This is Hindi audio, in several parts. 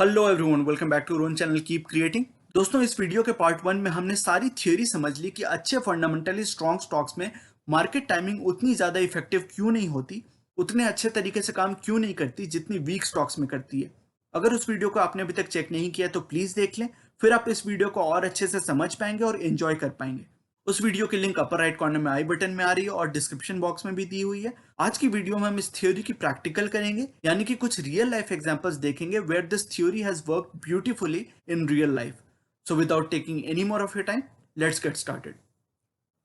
Hello everyone, welcome back to Ron channel keep creating. दोस्तों, इस वीडियो के पार्ट 1 में हमने सारी थ्योरी समझ ली कि अच्छे फंडामेंटली स्ट्रॉन्ग स्टॉक्स में मार्केट टाइमिंग उतनी ज़्यादा इफेक्टिव क्यों नहीं होती, उतने अच्छे तरीके से काम क्यों नहीं करती जितनी वीक स्टॉक्स में करती है। अगर उस वीडियो को आपने अभी तक चेक नहीं किया तो प्लीज़ देख लें, फिर आप इस वीडियो को और अच्छे से समझ पाएंगे और एंजॉय कर पाएंगे। उस वीडियो की लिंक अपर राइट कॉर्नर में आई बटन में आ रही है और डिस्क्रिप्शन बॉक्स में भी दी हुई है। आज की वीडियो में हम इस थ्योरी की प्रैक्टिकल करेंगे, यानी कि कुछ रियल लाइफ एग्जांपल्स देखेंगे where this theory has worked beautifully in real life. So without taking any more of your time, let's get started.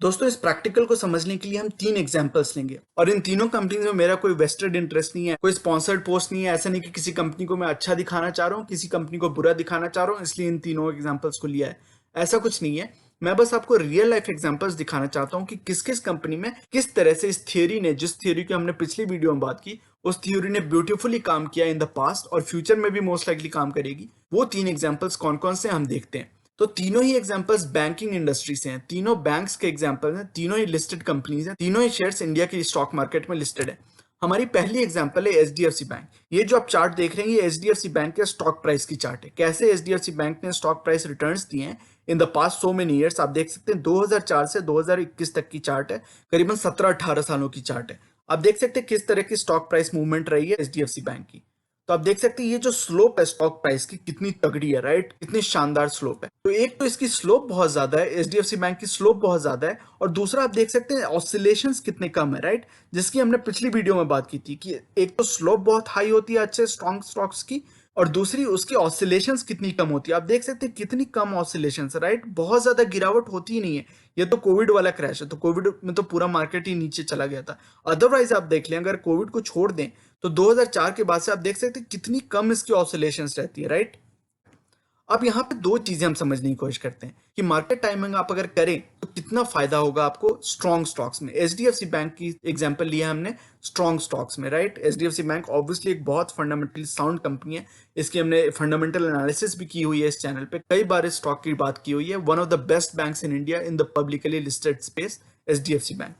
दोस्तों, इस प्रैक्टिकल को समझने के लिए हम 3 एग्जांपल्स लेंगे और इन तीनों कंपनीज में मेरा कोई वेस्टेड इंटरेस्ट नहीं है, कोई स्पॉन्सर्ड पोस्ट नहीं है। ऐसा नहीं कि किसी कंपनी को मैं अच्छा दिखाना चाह रहा हूँ, किसी कंपनी को बुरा दिखाना चाह रहा हूँ, इसलिए इन तीनों एग्जांपल्स को लिया है। ऐसा कुछ नहीं है। मैं बस आपको रियल लाइफ एग्जांपल्स दिखाना चाहता हूँ कि किस किस कंपनी में किस तरह से इस थियोरी ने, जिस थियोरी की हमने पिछली वीडियो में बात की, उस थियोरी ने ब्यूटीफुली काम किया इन द पास्ट और फ्यूचर में भी मोस्ट लाइकली काम करेगी। वो 3 एग्जांपल्स कौन कौन से हम देखते हैं। तो तीनों ही एग्जांपल्स बैंकिंग इंडस्ट्री से हैं, तीनों बैंक्स के एग्जांपल हैं, तीनों ही लिस्टेड कंपनीज हैं, तीनों ही शेयर्स इंडिया की स्टॉक मार्केट में लिस्टेड है। हमारी पहली एग्जांपल है एचडीएफसी बैंक। ये जो आप चार्ट देख रहे हैं, ये एचडीएफसी बैंक के स्टॉक प्राइस की चार्ट है। कैसे एचडीएफसी बैंक ने स्टॉक प्राइस रिटर्न्स दिए हैं in the past so many years, आप देख सकते हैं। 2004 से 2021 तक की चार्ट है, करीबन 17-18 सालों की चार्ट है। आप देख सकते हैं किस तरह की स्टॉक प्राइस मूवमेंट रही है एचडीएफसी बैंक की। तो आप देख सकते हैं ये जो स्लोप है स्टॉक प्राइस की, कितनी तगड़ी है, राइट? कितनी शानदार स्लोप है। तो एक तो इसकी स्लोप बहुत ज्यादा है, एचडीएफसी बैंक की स्लोप बहुत ज्यादा है, और दूसरा आप देख सकते हैं ऑसिलेशंस कितने कम है, राइट? जिसकी हमने पिछली वीडियो में बात की थी कि एक तो स्लोप बहुत हाई होती है अच्छे स्ट्रॉन्ग स्टॉक्स की, और दूसरी उसकी ऑसिलेशंस कितनी कम होती है। आप देख सकते हैं कितनी कम ऑसिलेशंस, राइट? बहुत ज्यादा गिरावट होती ही नहीं है। ये तो कोविड वाला क्रैश है, तो कोविड में तो पूरा मार्केट ही नीचे चला गया था। अदरवाइज आप देख लें, अगर कोविड को छोड़ दें तो 2004 के बाद से आप देख सकते हैं कितनी कम इसकी ऑसिलेशंस रहती है, राइट? अब यहाँ पे दो चीजें हम समझने की कोशिश करते हैं कि मार्केट टाइमिंग आप अगर करें तो कितना फायदा होगा आपको स्ट्रॉन्ग स्टॉक्स में। एचडीएफसी बैंक की एग्जांपल लिया हमने स्ट्रॉन्ग स्टॉक्स में, राइट? एचडीएफसी बैंक ऑब्वियसली एक बहुत फंडामेंटली साउंड कंपनी है। इसकी हमने फंडामेंटल एनालिसिस भी की हुई है इस चैनल पे, कई बार इस स्टॉक की बात की हुई है। One of the best banks in India in the publicly listed space, HDFC bank.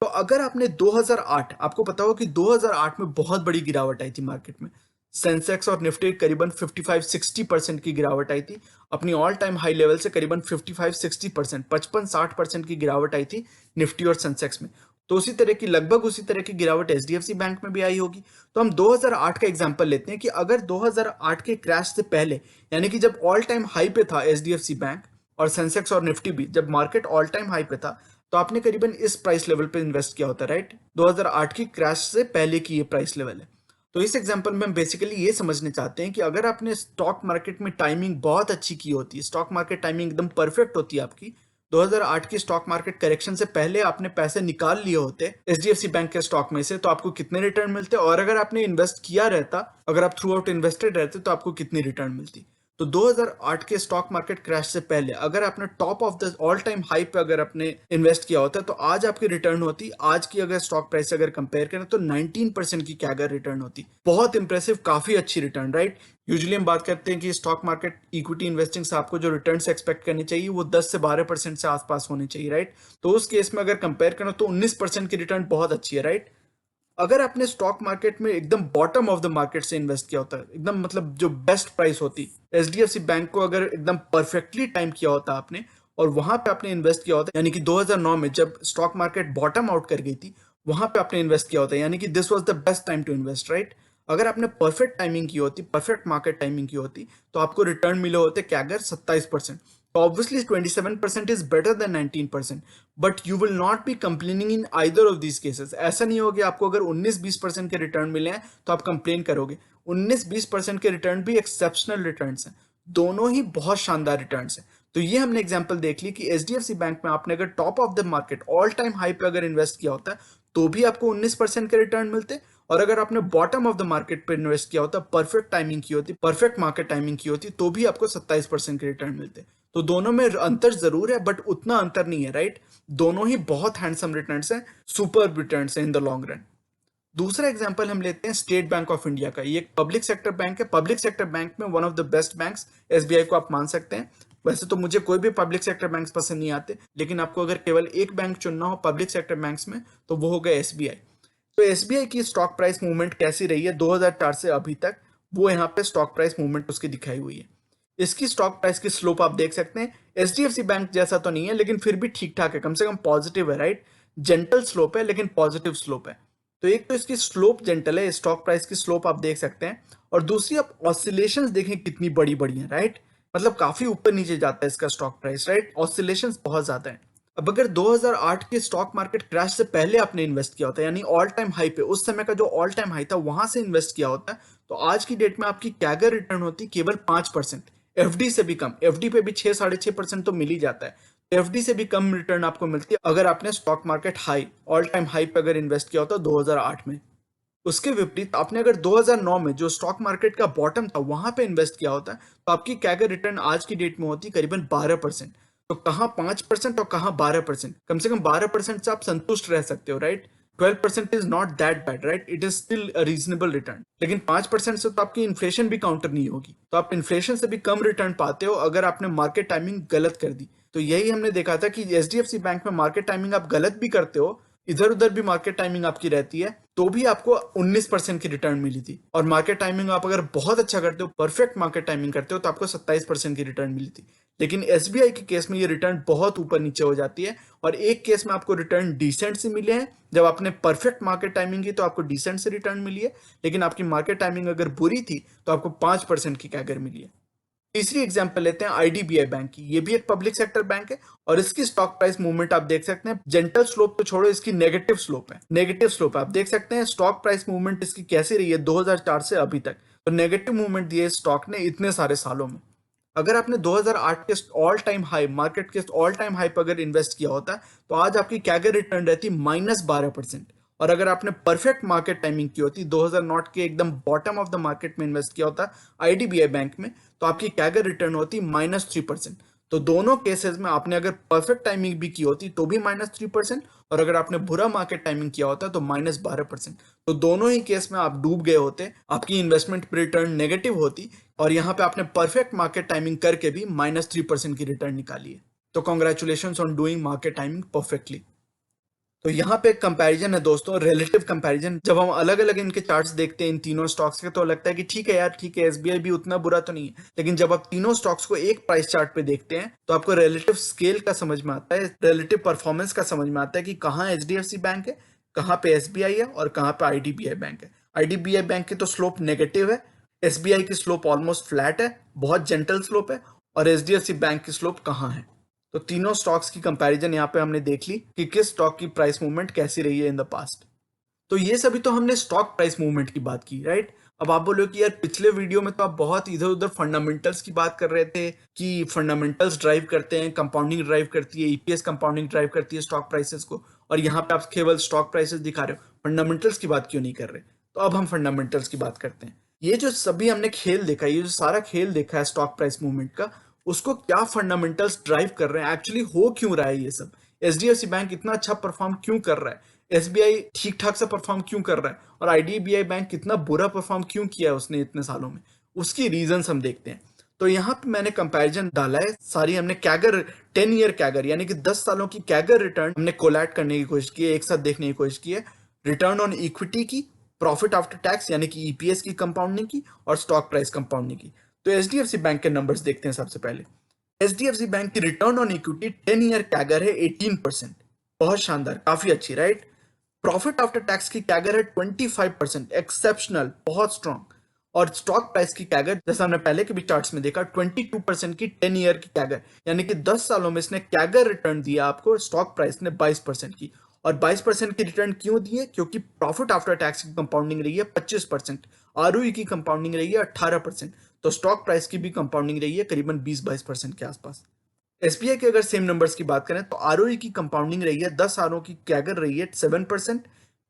तो अगर आपने 2008, आपको पता हो कि 2008 में बहुत बड़ी गिरावट आई थी मार्केट में। सेंसेक्स और निफ्टी करीबन 55-60% की गिरावट आई थी, अपनी ऑल टाइम हाई लेवल से करीबन 55-60%, 55-60% की गिरावट आई थी निफ्टी और सेंसेक्स में। तो उसी तरह की, लगभग उसी तरह की गिरावट एचडीएफसी बैंक में भी आई होगी। तो हम 2008 का एग्जांपल लेते हैं कि अगर 2008 के क्रैश से पहले, यानी कि जब ऑल टाइम हाई पे था एचडीएफसी बैंक और सेंसेक्स और निफ्टी भी, जब मार्केट ऑल टाइम हाई पे था, तो आपने करीबन इस प्राइस लेवल पे इन्वेस्ट किया होता, राइट? 2008 की क्रैश से पहले की ये प्राइस लेवल है। तो इस एग्जांपल में हम बेसिकली ये समझने चाहते हैं कि अगर आपने स्टॉक मार्केट में टाइमिंग बहुत अच्छी की होती है, स्टॉक मार्केट टाइमिंग एकदम परफेक्ट होती है आपकी, 2008 की स्टॉक मार्केट करेक्शन से पहले आपने पैसे निकाल लिए होते एचडीएफसी बैंक के स्टॉक में से, तो आपको कितने रिटर्न मिलते? और अगर आपने इन्वेस्ट किया रहता, अगर आप थ्रू आउट इन्वेस्टेड रहते, तो आपको कितनी रिटर्न मिलती? तो 2008 के स्टॉक मार्केट क्रैश से पहले अगर आपने top of the all time high पे अगर आपने इन्वेस्ट किया होता, तो आज आपकी रिटर्न होती, आज की अगर स्टॉक प्राइस अगर कंपेयर करें तो 19% की कैगर रिटर्न होती। बहुत इंप्रेसिव, काफी अच्छी रिटर्न, राइट? यूजुअली हम बात करते हैं कि स्टॉक मार्केट इक्विटी इन्वेस्टिंग से आपको जो रिटर्न एक्सपेक्ट करनी चाहिए वो 10 से 12% से आसपास होनी चाहिए, राइट? तो उस केस में अगर कंपेयर करें तो 19% की रिटर्न बहुत अच्छी है, राइट? अगर आपने स्टॉक मार्केट में एकदम बॉटम ऑफ द मार्केट से इन्वेस्ट किया होता है, एकदम मतलब जो बेस्ट प्राइस होती, एचडीएफसी बैंक को अगर एकदम परफेक्टली टाइम किया होता आपने और वहां पे आपने इन्वेस्ट किया होता, यानी कि 2009 में जब स्टॉक मार्केट बॉटम आउट कर गई थी, वहां पे आपने इन्वेस्ट किया होता, यानी कि this was the best time to invest, right? अगर आपने परफेक्ट टाइमिंग की होती, परफेक्ट मार्केट टाइमिंग की होती, तो आपको रिटर्न मिले होते CAGR 27%। Obviously 27% is better than 19%, but you will not be complaining in either of these cases. ऐसा नहीं होगा आपको अगर 19-20% के रिटर्न मिले हैं तो आप कंप्लेन करोगे। 19-20% के रिटर्न भी एक्सेप्शनल रिटर्न्स हैं, दोनों ही बहुत शानदार रिटर्न्स हैं। तो ये हमने एग्जांपल देख ली कि एचडीएफसी बैंक में आपने अगर top of the market all time high पे अगर इन्वेस्ट किया होता तो भी आपको 19% के रिटर्न मिलते, और अगर आपने बॉटम ऑफ द मार्केट पे इन्वेस्ट किया होता, परफेक्ट टाइमिंग की होती, परफेक्ट मार्केट टाइमिंग की होती, तो भी आपको 27% के रिटर्न मिलते। तो दोनों में अंतर जरूर है, बट उतना अंतर नहीं है, राइट? दोनों ही बहुत हैंडसम रिटर्न्स हैं, सुपर रिटर्न्स हैं इन द लॉन्ग रन। दूसरा एग्जांपल हम लेते हैं स्टेट बैंक ऑफ इंडिया का। ये एक पब्लिक सेक्टर बैंक है। पब्लिक सेक्टर बैंक में one of the best banks, SBI को आप मान सकते हैं। वैसे तो मुझे कोई भी पब्लिक सेक्टर बैंक्स पसंद नहीं आते, लेकिन आपको अगर केवल एक बैंक चुनना हो पब्लिक सेक्टर बैंक्स में तो वो होगा एसबीआई। तो एसबीआई की स्टॉक प्राइस मूवमेंट कैसी रही है 2004 से अभी तक, वो यहाँ पे स्टॉक प्राइस मूवमेंट उसकी दिखाई हुई है। इसकी स्टॉक प्राइस की स्लोप आप देख सकते हैं, एचडीएफसी बैंक जैसा तो नहीं है लेकिन फिर भी ठीक ठाक है, कम से कम पॉजिटिव है, राइट। जेंटल स्लोप है लेकिन पॉजिटिव स्लोप है। तो एक तो इसकी स्लोप जेंटल है, स्टॉक प्राइस की स्लोप आप देख सकते हैं, और दूसरी आप ऑसिलेशंस देखें कितनी बड़ी बड़ी है, राइट। मतलब काफी ऊपर नीचे जाता है इसका स्टॉक प्राइस, राइट। ऑसिलेशंस बहुत ज्यादा है। अब अगर 2008 के स्टॉक मार्केट क्रैश से पहले आपने इन्वेस्ट किया होता है, यानी ऑल टाइम हाई पे, उस समय का जो ऑल टाइम हाई था वहां से इन्वेस्ट किया होता है, तो आज की डेट में आपकी कैगर रिटर्न होती केवल 5%। एफडी से भी कम, एफडी पे भी 6-6.5% तो मिल ही जाता है। एफडी से भी कम रिटर्न आपको मिलती है अगर आपने stock market high, all time high पे अगर इन्वेस्ट किया होता 2008 में। उसके विपरीत आपने अगर 2009 में जो स्टॉक मार्केट का बॉटम था वहां पे इन्वेस्ट किया होता है, तो आपकी कैगर रिटर्न आज की डेट में होती करीबन 12%। तो कहाँ 5% और कहाँ 12%, कम से कम 12% से आप संतुष्ट रह सकते हो, right. 12% is not that bad, right, it is still a reasonable return. लेकिन 5% से तो आपकी इन्फ्लेशन भी काउंटर नहीं होगी, तो आप इन्फ्लेशन से भी कम रिटर्न पाते हो अगर आपने मार्केट टाइमिंग गलत कर दी। तो यही हमने देखा था कि एचडीएफसी बैंक में मार्केट टाइमिंग आप गलत भी करते हो, इधर उधर भी मार्केट टाइमिंग आपकी रहती है, तो भी आपको 19% की रिटर्न मिली थी। और मार्केट टाइमिंग आप अगर बहुत अच्छा करते हो, परफेक्ट मार्केट टाइमिंग करते हो, तो आपको 27% की रिटर्न मिली थी। लेकिन एसबीआई के केस में ये रिटर्न बहुत ऊपर नीचे हो जाती है, और एक केस में आपको रिटर्न डिसेंट से मिले हैं, जब आपने परफेक्ट मार्केट टाइमिंग की तो आपको डिसेंट से रिटर्न मिली है, लेकिन आपकी मार्केट टाइमिंग अगर बुरी थी तो आपको 5% की कैगर मिली है। तीसरी एग्जांपल लेते हैं आईडीबीआई बैंक की। ये भी एक पब्लिक सेक्टर बैंक है, और इसकी स्टॉक प्राइस मूवमेंट आप देख सकते हैं। जेंटल स्लोप तो छोड़ो, इसकी नेगेटिव स्लोप है। नेगेटिव स्लोप आप देख सकते हैं स्टॉक प्राइस मूवमेंट इसकी कैसी रही है 2004 से अभी तक। तो नेगेटिव मूवमेंट दिए स्टॉक ने इतने सारे सालों में। अगर आपने 2008 के ऑल टाइम हाई, मार्केट के ऑल टाइम हाई पर अगर इन्वेस्ट किया होता तो आज आपकी कैगर रिटर्न रहती -12%। और अगर आपने परफेक्ट मार्केट टाइमिंग की होती, 2009 के एकदम बॉटम ऑफ द मार्केट में इन्वेस्ट किया होता आईडीबीआई बैंक में, तो आपकी कैगर रिटर्न होती -3%। तो दोनों केसेस में आपने अगर परफेक्ट टाइमिंग भी की होती तो भी -3%, और अगर आपने बुरा मार्केट टाइमिंग किया होता तो -12%। तो दोनों ही केस में आप डूब गए होते, आपकी इन्वेस्टमेंट रिटर्न नेगेटिव होती, और यहाँ पे आपने परफेक्ट मार्केट टाइमिंग करके भी -3% की रिटर्न निकाली है। तो congratulation on doing market timing perfectly. तो यहाँ पे एक कंपैरिजन है दोस्तों, रिलेटिव कंपैरिजन। जब हम अलग अलग इनके चार्ट्स देखते हैं इन तीनों स्टॉक्स के, तो लगता है कि ठीक है यार, ठीक है, एसबीआई भी उतना बुरा तो नहीं है। लेकिन जब आप तीनों स्टॉक्स को एक प्राइस चार्ट पे देखते हैं तो आपको रिलेटिव स्केल का समझ में आता है, रिलेटिव परफॉर्मेंस का समझ में आता है कि कहाँ एचडीएफसी बैंक है, कहाँ पे एसबीआई है, और कहाँ पे आईडीबीआई बैंक है। आईडीबीआई बैंक की तो स्लोप नेगेटिव है, एसबीआई की स्लोप ऑलमोस्ट फ्लैट है, बहुत जेंटल स्लोप है, और एचडीएफसी बैंक की स्लोप कहाँ है। तो तीनों स्टॉक्स की कंपैरिजन यहाँ पे हमने देख ली कि किस स्टॉक की प्राइस मूवमेंट कैसी रही है इन द पास्ट। तो ये सभी तो हमने स्टॉक प्राइस मूवमेंट की बात की, राइट। अब आप बोलो कि यार पिछले वीडियो में तो आप बहुत इधर उधर फंडामेंटल्स की बात कर रहे थे कि फंडामेंटल्स ड्राइव करते हैं, कंपाउंडिंग ड्राइव करती है, ईपीएस कंपाउंडिंग ड्राइव करती है स्टॉक प्राइसेस को, और यहाँ पे आप केवल स्टॉक प्राइसेस दिखा रहे हो, फंडामेंटल्स की बात क्यों नहीं कर रहे। तो अब हम फंडामेंटल्स की बात करते हैं। ये जो सभी हमने खेल देखा, ये जो सारा खेल देखा है स्टॉक प्राइस मूवमेंट का, उसको क्या फंडामेंटल्स ड्राइव कर रहे हैं, एक्चुअली हो क्यों रहा है ये सब। एचडीएफसी बैंक इतना अच्छा परफॉर्म क्यों कर रहा है, एसबीआई ठीक ठाक से परफॉर्म क्यों कर रहा है, और आईडीबीआई बैंक कितना बुरा परफॉर्म क्यों किया है उसने इतने सालों में, उसकी रीजंस हम देखते हैं। तो यहाँ पे मैंने कंपैरिजन डाला है, सारी हमने कैगर 10 ईयर कैगर यानी कि 10 सालों की कैगर रिटर्न हमने कोलैट करने की कोशिश की है, एक साथ देखने की कोशिश की है। रिटर्न ऑन इक्विटी की, प्रॉफिट आफ्टर टैक्स यानी कि ईपीएस की कंपाउंडिंग की, और स्टॉक प्राइस कंपाउंडिंग की। तो एचडीएफसी बैंक के नंबर्स देखते हैं सबसे पहले। एचडीएफसी बैंक की return on equity 10 year CAGR है 18%, बहुत शानदार, काफी अच्छी, राइट। प्रॉफिट आफ्टर टैक्स की कैगर है 25%, एक्सेप्शनल, बहुत स्ट्रॉन्ग। और स्टॉक प्राइस की कैगर, जैसा हमने पहले के भी चार्ट्स में देखा, 22% की 10 ईयर की कैगर, यानी कि 10 सालों में इसने कैगर रिटर्न दिया आपको, स्टॉक प्राइस ने 22% की। और 22% की रिटर्न क्यों दी है, क्योंकि प्रॉफिट आफ्टर टैक्स की कंपाउंडिंग रही है 25%, आरओई की कंपाउंडिंग रही है 18%, तो स्टॉक प्राइस की भी कंपाउंडिंग रही है करीबन 20-22% के आसपास। एसबीआई के अगर सेम नंबर्स की बात करें तो आरओई की कंपाउंडिंग रही है 10 सालों की कैगर रही है 7%,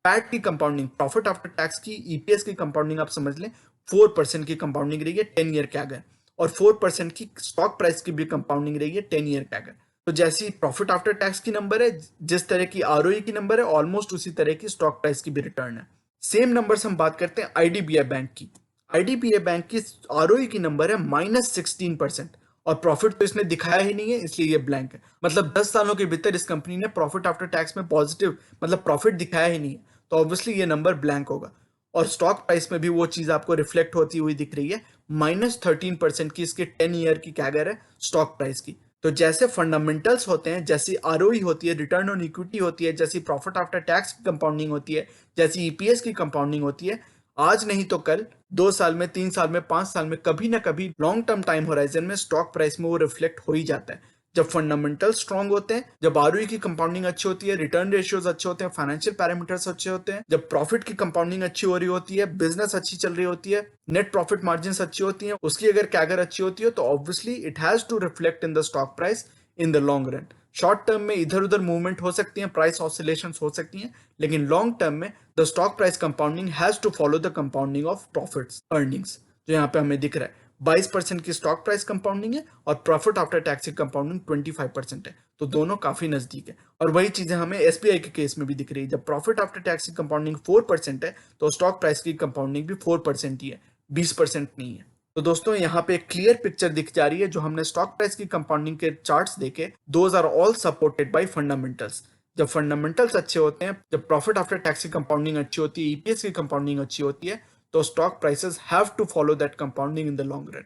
पैट की कंपाउंडिंग, प्रॉफिट आफ्टर टैक्स की, ईपीएस की कंपाउंडिंग आप समझ लें 4% की कंपाउंडिंग रही है 10 ईयर कैगर, और 4% की स्टॉक प्राइस की भी कंपाउंडिंग रही है 10 ईयर कैगर। तो जैसी प्रॉफिट आफ्टर टैक्स की नंबर है, जिस तरह की आरओई की नंबर है, ऑलमोस्ट उसी तरह की स्टॉक प्राइस की भी रिटर्न है। सेम नंबर्स हम बात करते हैं आईडीबीआई बैंक की। आईडीबीआई बैंक की आरओई की नंबर है -16%, और प्रॉफिट तो इसने दिखाया ही नहीं है, इसलिए ये ब्लैंक है। मतलब 10 सालों के भीतर इस कंपनी ने प्रॉफिट आफ्टर टैक्स में पॉजिटिव, मतलब प्रॉफिट दिखाया ही नहीं है, तो ऑब्वियसली ये नंबर ब्लैंक होगा। और स्टॉक प्राइस में भी वो चीज आपको रिफ्लेक्ट होती हुई दिख रही है। -13% की इसकी 10 ईयर की कैगर है स्टॉक प्राइस की। तो जैसे फंडामेंटल्स होते हैं, जैसी आरओई होती है, रिटर्न ऑन इक्विटी होती है, जैसी प्रॉफिट आफ्टर टैक्स की कंपाउंडिंग होती है, जैसी ईपीएस की कंपाउंडिंग होती है, आज नहीं तो कल 2 साल में, 3 साल में, 5 साल में, कभी ना कभी लॉन्ग टर्म टाइम होराइजन में स्टॉक प्राइस में वो रिफ्लेक्ट हो ही जाता है। जब फंडामेंटल स्ट्रांग होते हैं, जब आरओई की कंपाउंडिंग अच्छी होती है, रिटर्न रेशियोज अच्छे होते हैं, फाइनेंशियल पैरामीटर्स अच्छे होते हैं, जब प्रॉफिट की कंपाउंडिंग अच्छी हो रही होती है, बिजनेस अच्छी चल रही होती है, नेट प्रॉफिट मार्जिन अच्छी होती है, उसकी अगर कैगर अच्छी होती है, तो obviously it has to reflect in the stock price in the long run. Short term में इधर उधर मूवमेंट हो सकती है, प्राइस ऑसिलेशंस हो सकती हैं, लेकिन लॉन्ग टर्म में the stock price compounding has to follow the compounding of profits earnings. जो यहाँ पे हमें दिख रहा है 22% की स्टॉक प्राइस कंपाउंडिंग है और प्रॉफिट आफ्टर टैक्स की कंपाउंडिंग 25% है। तो दोनों काफी नजदीक है। और वही चीजें हमें एसबीआई के केस में भी दिख रही है। जब प्रॉफिट आफ्टर टैक्स की कंपाउंडिंग 4% है, तो स्टॉक प्राइस की कंपाउंडिंग भी 4% ही है, 20% नहीं है। तो दोस्तों यहाँ पे एक क्लियर पिक्चर दिख जा रही है जो हमने स्टॉक प्राइस की कंपाउंडिंग के चार्ट्स देखे। Those are all supported by fundamentals. जब फंडामेंटल्स अच्छे होते हैं, जब प्रॉफिट आफ्टर टैक्स की कंपाउंडिंग अच्छी होती है, ईपीएस की कंपाउंडिंग अच्छी होती है, तो stock prices have to follow that compounding in the long run.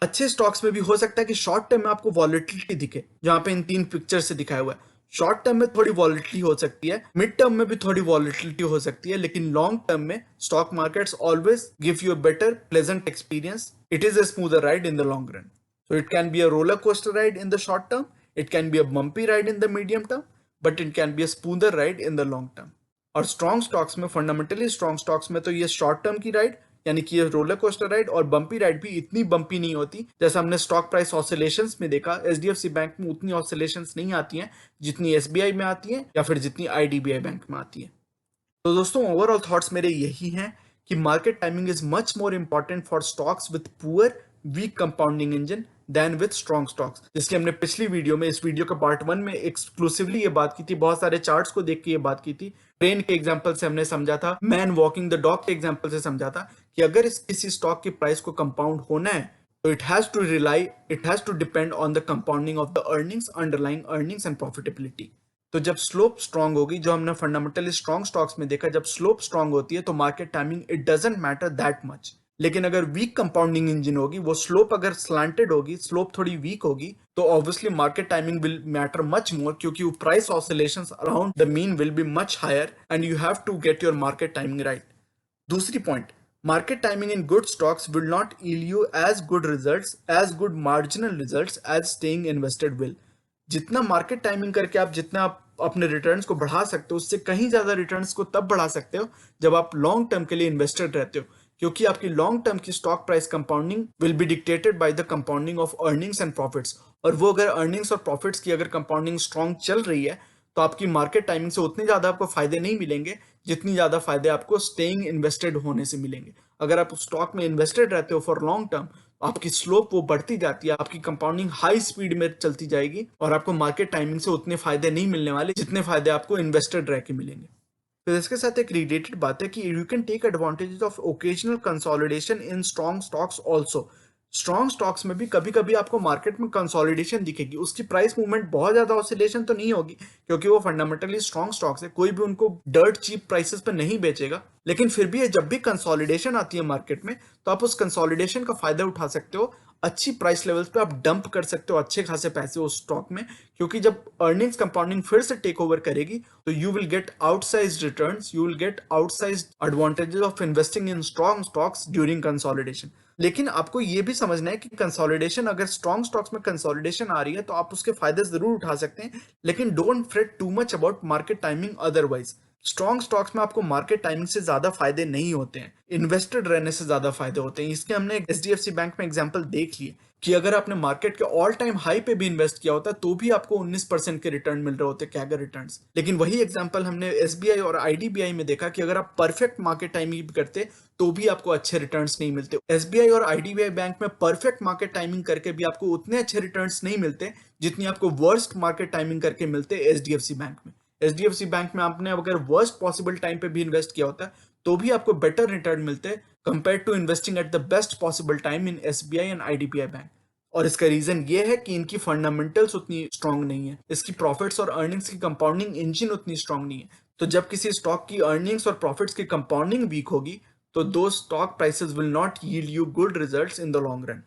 अच्छे स्टॉक्स में भी हो सकता है कि शॉर्ट टर्म में आपको वॉलेटिलिटी दिखे, जहां पे इन 3 पिक्चर से दिखाया हुआ है। शॉर्ट टर्म में थोड़ी वॉलेटिलिटी हो सकती है, मिड टर्म में भी थोड़ी वॉलेटिलिटी हो सकती है, लेकिन लॉन्ग टर्म में stock markets always give you a better pleasant experience. It is a smoother ride in the long run. So it can be a roller coaster ride in the short term, it can be a bumpy ride in the medium term, but it can be a smoother ride in the long term. और स्ट्रॉन्ग स्टॉक्स में, फंडामेंटली स्ट्रॉन्ग स्टॉक्स में, तो ये शॉर्ट टर्म की राइड यानी कि ये रोलर कोस्टर राइड और बम्पी राइड भी इतनी बम्पी नहीं होती जैसा हमने स्टॉक प्राइस ऑसिलेशंस में देखा। एचडीएफसी बैंक में उतनी ऑसिलेशंस नहीं आती हैं जितनी एसबीआई में आती हैं या फिर जितनी आईडीबीआई बैंक में आती है। तो दोस्तों ओवरऑल थॉट्स मेरे यही हैं कि market timing is much more important for stocks with poor weak compounding engine than with strong stocks. जिसकी हमने पिछली वीडियो में, इस वीडियो का पार्ट 1 में एक्सक्लूसिवली ये बात की थी, बहुत सारे चार्ट्स को देख के ये बात की थी, ट्रेन के एग्जांपल से हमने समझा था, मैन वॉकिंग द डॉग के एग्जांपल से समझा था कि अगर किसी स्टॉक की प्राइस को कंपाउंड होना है तो it has to depend on the compounding of the earnings, underlying earnings and profitability. तो जब स्लोप स्ट्रांग होगी, जो हमने फंडामेंटली स्ट्रांग स्टॉक्स में देखा, जब स्लोप स्ट्रांग होती है तो market timing it doesn't matter that much. लेकिन अगर वीक कंपाउंडिंग इंजन होगी, वो स्लोप अगर स्लांटेड होगी, स्लोप थोड़ी वीक होगी, तो obviously market timing will matter much more, क्योंकि price oscillations around the mean will be much higher and you have to get your market timing right. दूसरी point, market timing in good stocks will not yield you as good results, as good marginal results as staying invested will। जितना मार्केट टाइमिंग करके आप जितना आप अपने रिटर्न्स को बढ़ा सकते हो, उससे कहीं ज्यादा रिटर्न्स को तब बढ़ा सकते हो जब आप लॉन्ग टर्म के लिए इन्वेस्टेड रहते हो, क्योंकि आपकी लॉन्ग टर्म की stock price compounding will be dictated by the compounding of earnings and profits. और वो अगर अर्निंग्स और प्रॉफिट्स की अगर कंपाउंडिंग स्ट्रांग चल रही है, तो आपकी मार्केट टाइमिंग से उतने ज्यादा आपको फायदे नहीं मिलेंगे जितनी ज्यादा फायदे आपको स्टेइंग इन्वेस्टेड होने से मिलेंगे। अगर आप स्टॉक में इन्वेस्टेड रहते हो फॉर लॉन्ग टर्म, आपकी स्लोप वो बढ़ती जाती है, आपकी कंपाउंडिंग हाई स्पीड में चलती जाएगी और आपको मार्केट टाइमिंग से उतने फायदे नहीं मिलने वाले जितने फायदे आपको इन्वेस्टेड रह के मिलेंगे। तो इसके साथ एक रिलेटेड बात है कि you can take advantage of occasional consolidation in strong stocks also. Strong stocks में भी कभी कभी आपको मार्केट में कंसोलिडेशन दिखेगी, उसकी प्राइस मूवमेंट बहुत ज्यादा ऑसिलेशन तो नहीं होगी क्योंकि वो फंडामेंटली स्ट्रॉन्ग स्टॉक्स है, कोई भी उनको डर्ट चीप प्राइसेस पे नहीं बेचेगा। लेकिन फिर भी जब भी कंसोलिडेशन आती है मार्केट में, तो आप उस कंसोलिडेशन का फायदा उठा सकते हो, अच्छी प्राइस लेवल्स पे आप डंप कर सकते हो अच्छे खासे पैसे उस स्टॉक में, क्योंकि जब अर्निंग्स कंपाउंडिंग फिर से टेक ओवर करेगी तो you will get outsized returns, you will get outsized advantages of investing in strong stocks during consolidation. लेकिन आपको यह भी समझना है कि कंसोलिडेशन, अगर स्ट्रॉन्ग स्टॉक्स में कंसोलिडेशन आ रही है तो आप उसके फायदे जरूर उठा सकते हैं, लेकिन don't freight too much about market timing otherwise. Strong stocks में आपको मार्केट टाइमिंग से ज्यादा फायदे नहीं होते हैं, इन्वेस्टेड रहने से ज्यादा फायदे होते हैं। इसके हमने एचडीएफसी बैंक में एग्जांपल देख लिए कि अगर आपने मार्केट के ऑल टाइम हाई पे भी इन्वेस्ट किया होता तो भी आपको 19% के रिटर्न मिल रहे होते, कैगर रिटर्न्स। लेकिन वही एग्जांपल हमने एसबीआई और आईडीबीआई में देखा कि अगर आप परफेक्ट मार्केट टाइमिंग करते तो भी आपको अच्छे रिटर्न्स नहीं मिलते। एसबीआई और आईडीबीआई बैंक में परफेक्ट मार्केट टाइमिंग करके भी आपको उतने अच्छे रिटर्न्स नहीं मिलते जितनी आपको वर्स्ट मार्केट टाइमिंग करके मिलते एचडीएफसी बैंक में। एचडीएफसी बैंक में आपने अगर वर्स्ट पॉसिबल टाइम पे भी इन्वेस्ट किया होता तो भी आपको बेटर रिटर्न मिलते compare to investing at the best possible time in SBI and IDBI bank. और इसका रीजन ये है कि इनकी फंडामेंटल्स उतनी स्ट्रांग नहीं है, इसकी प्रॉफिट्स और अर्निंग्स की कंपाउंडिंग इंजन उतनी स्ट्रांग नहीं है। तो जब किसी स्टॉक की अर्निंग्स और प्रॉफिट्स की कंपाउंडिंग वीक होगी, तो दो stock prices will not yield you good results in the long run.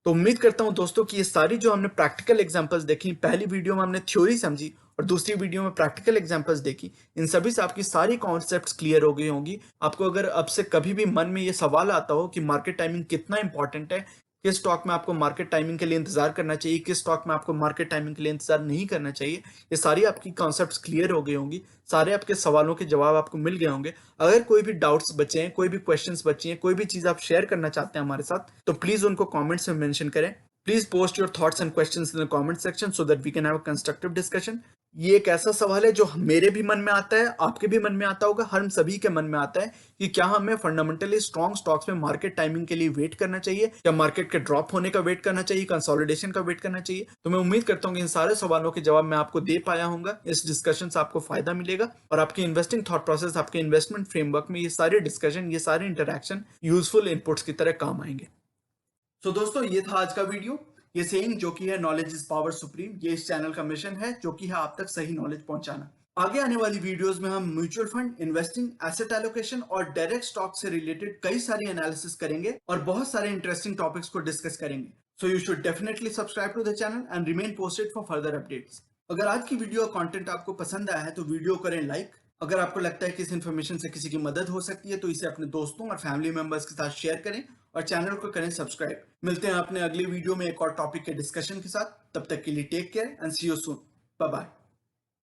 तो उम्मीद करता हूं दोस्तों कि ये सारी जो हमने प्रैक्टिकल एग्जांपल्स देखी, पहली वीडियो में हमने थ्योरी समझी और दूसरी वीडियो में प्रैक्टिकल एग्जांपल्स देखी, इन सभी से आपकी सारी कॉन्सेप्ट्स क्लियर हो गई होंगी। आपको अगर अब से कभी भी मन में ये सवाल आता हो कि मार्केट टाइमिंग कितना इंपॉर्टेंट है, किस स्टॉक में आपको मार्केट टाइमिंग के लिए इंतजार करना चाहिए, किस स्टॉक में आपको मार्केट टाइमिंग के लिए इंतजार नहीं करना चाहिए, ये सारी आपकी कॉन्सेप्ट्स क्लियर हो गई होंगी, सारे आपके सवालों के जवाब आपको मिल गए होंगे। अगर कोई भी डाउट्स बचे हैं, कोई भी क्वेश्चंस बचे हैं, कोई भी चीज आप शेयर करना चाहते हैं हमारे साथ, तो प्लीज उनको कमेंट्स में मेंशन करें। Please post your thoughts and questions in the comment section so that we can have a constructive discussion. ये एक ऐसा सवाल है जो मेरे भी मन में आता है, आपके भी मन में आता होगा, हम सभी के मन में आता है कि क्या हमें फंडामेंटली स्ट्रॉन्ग स्टॉक्स में मार्केट टाइमिंग के लिए वेट करना चाहिए, क्या मार्केट के ड्रॉप होने का वेट करना चाहिए, कंसोलिडेशन का वेट करना चाहिए। तो मैं उम्मीद करता हूँ कि इन सारे सवालों के जवाब मैं आपको दे पाया हूँ। इस डिस्कशन से आपको फायदा मिलेगा और आपके इन्वेस्टिंग थॉट प्रोसेस, आपके इन्वेस्टमेंट फ्रेमवर्क में ये सारे डिस्कशन, ये सारे इंटरेक्शन यूजफुल इनपुट्स की तरह काम आएंगे। तो दोस्तों ये था आज का वीडियो। ये सेइंग जो कि है नॉलेज इज पावर सुप्रीम, ये इस चैनल का मिशन है जो कि है आप तक सही नॉलेज पहुंचाना। आगे आने वाली वीडियोस में हम mutual fund, investing, asset allocation और डायरेक्ट स्टॉक से रिलेटेड कई सारी एनालिसिस करेंगे और बहुत सारे इंटरेस्टिंग टॉपिक्स को डिस्कस करेंगे। So you should definitely subscribe to the channel and remain posted for further updates. अगर आज की वीडियो कंटेंट आपको पसंद आया है तो वीडियो करें लाइक। अगर आपको लगता है कि इस इन्फॉर्मेशन से किसी की मदद हो सकती है तो इसे अपने दोस्तों और फैमिली मेंबर्स के साथ शेयर करें और चैनल को करें सब्सक्राइब। मिलते हैं अपने अगले वीडियो में एक और टॉपिक के डिस्कशन के साथ। तब तक के लिए take care and see you soon. Bye bye.